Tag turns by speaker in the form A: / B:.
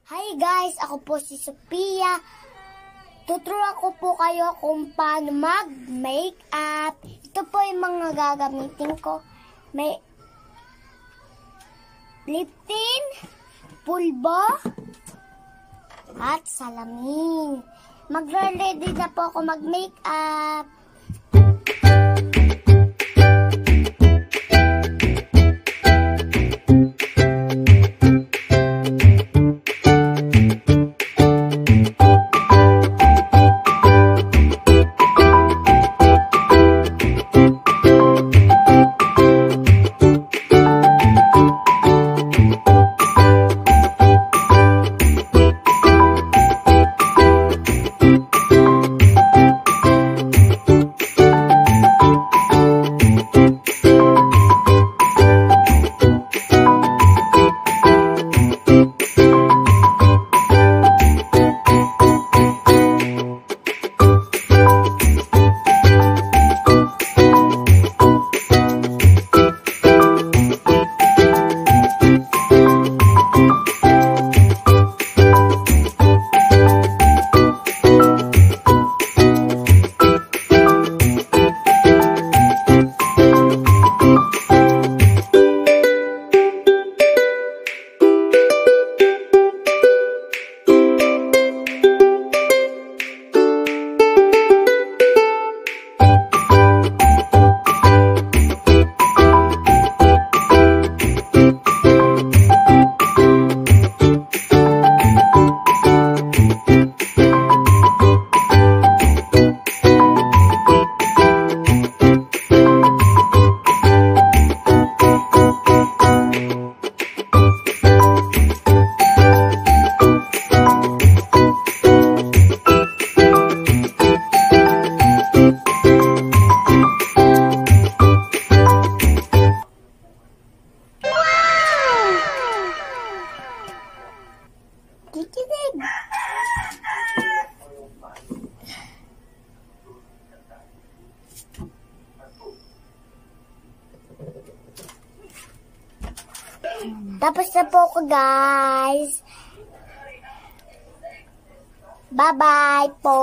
A: Hi guys, ako po si Sophia. Tuturuan ko po kayo kung paano mag-makeup. Ito po yung mga gagamitin ko. May lip tint, pulbo, at salamin. Magre-ready na po ako mag-makeup. Kikinig. Tapos na po ko, guys. Bye-bye po.